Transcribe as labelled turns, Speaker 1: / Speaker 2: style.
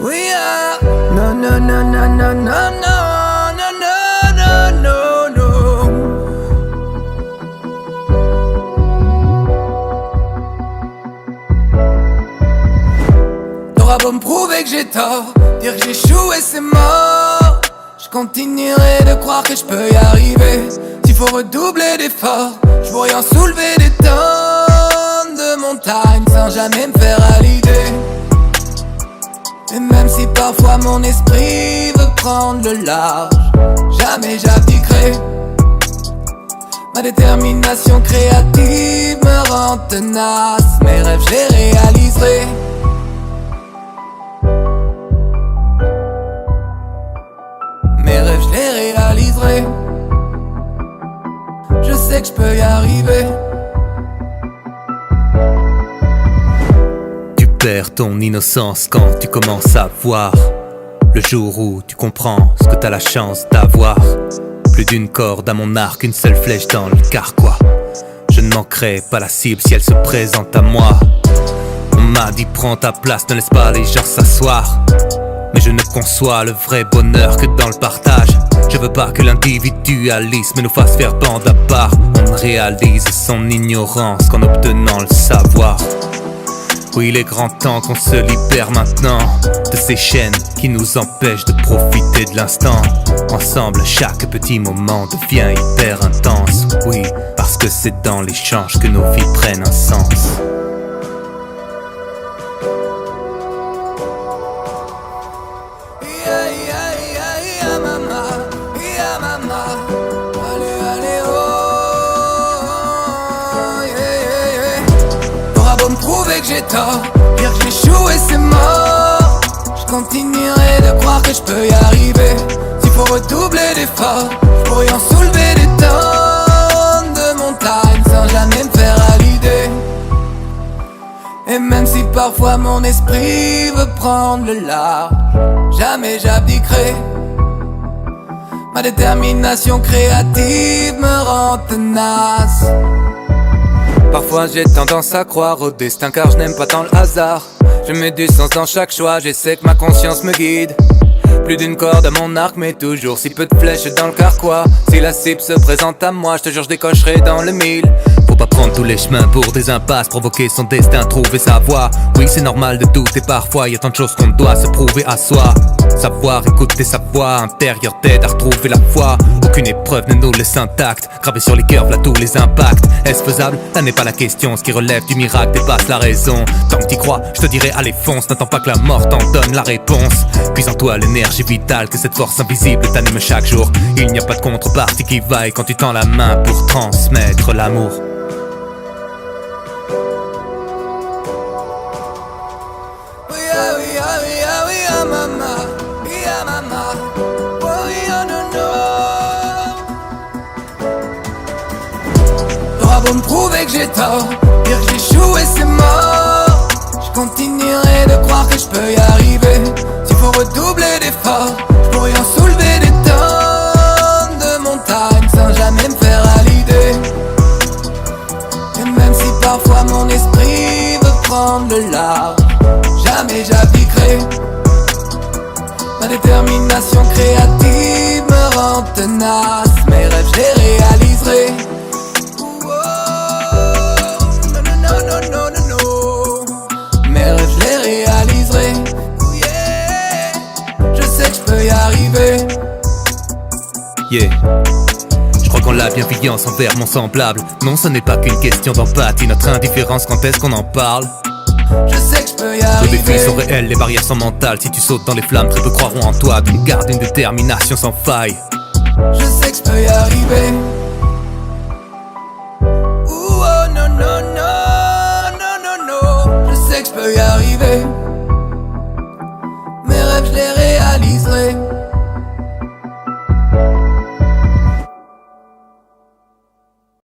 Speaker 1: We are. No, no, no, no, no, no, no, no, no, no, no. T'auras beau me prouver que j'ai tort, dire que j'échoue et c'est mort, je continuerai de croire que je peux y arriver. S'il faut redoubler d'efforts, je pourrais en soulever des tonnes de montagnes sans jamais me faire à l'idée. Et même si parfois mon esprit veut prendre le large, jamais j'abdiquerai. Ma détermination créative me rend tenace, mes rêves je les réaliserai. Mes rêves je les réaliserai. Je sais que je peux y arriver.
Speaker 2: Tu perds ton innocence quand tu commences à voir le jour où tu comprends ce que t'as la chance d'avoir. Plus d'une corde à mon arc, une seule flèche dans le carquois. Je ne manquerai pas la cible si elle se présente à moi. On m'a dit prends ta place, ne laisse pas les gens s'asseoir. Mais je ne conçois le vrai bonheur que dans le partage. Je veux pas que l'individualisme nous fasse faire bande à part. On réalise son ignorance qu'en obtenant le savoir. Oui, il est grand temps qu'on se libère maintenant de ces chaînes qui nous empêchent de profiter de l'instant. Ensemble, chaque petit moment devient hyper intense. Oui, parce que c'est dans l'échange que nos vies prennent un sens.
Speaker 1: Que j'ai tort, dire que j'échoue et c'est mort, je continuerai de croire que je peux y arriver. S'il faut redoubler d'efforts, je pourrais en soulever des tonnes de montagnes sans jamais me faire à l'idée. Et même si parfois mon esprit veut prendre le large, jamais j'abdiquerai. Ma détermination créative me rend tenace. Parfois j'ai tendance à croire au destin car je n'aime pas tant le hasard. Je mets du sens dans chaque choix, j'essaie que ma conscience me guide. Plus d'une corde à mon arc mais toujours si peu de flèches dans le carquois. Si la cible se présente à moi, je te jure je décocherai dans le mille.
Speaker 2: Faut pas prendre tous les chemins pour des impasses, provoquer son destin, trouver sa voie. Oui c'est normal de douter parfois, y a tant de choses qu'on doit se prouver à soi. Savoir écouter sa voix intérieure t'aide à retrouver la foi. Aucune épreuve ne nous laisse intacts, gravé sur les cœurs là tous les impacts. Est-ce faisable? Ça n'est pas la question, ce qui relève du miracle dépasse la raison. Tant que t'y crois, je te dirai allez fonce, n'attends pas que la mort t'en donne la réponse. Puis en toi l'énergie vitale, que cette force invisible t'anime chaque jour. Il n'y a pas de contrepartie qui vaille quand tu tends la main pour transmettre l'amour.
Speaker 1: T'auras beau me prouver que j'ai tort, dire que j'échoue et c'est mort, je continuerai de croire que je peux y arriver. S'il faut redoubler d'efforts, je pourrais en soulever des tonnes de montagnes sans jamais me faire à l'idée. Et même si parfois mon esprit veut prendre le large, jamais j'abdiquerai. Ma détermination créative me rend tenace, mes rêves je les réaliserai. Mes rêves je les réaliserai. Je sais que je peux y arriver.
Speaker 2: Yeah. Je crois qu'en la bienveillance envers mon semblable. Non, ce n'est pas qu'une question d'empathie. Notre indifférence, quand est-ce qu'on en parle?
Speaker 1: Je sais que je peux y
Speaker 2: Nos
Speaker 1: arriver.
Speaker 2: défis sont réels, les barrières sont mentales. Si tu sautes dans les flammes, très peu croiront en toi. Tu gardes une détermination sans faille.
Speaker 1: Je sais que je peux y arriver. Ouh, oh, non, non, non, non, non, non. Je sais que je peux y arriver. Mes rêves je les réaliserai.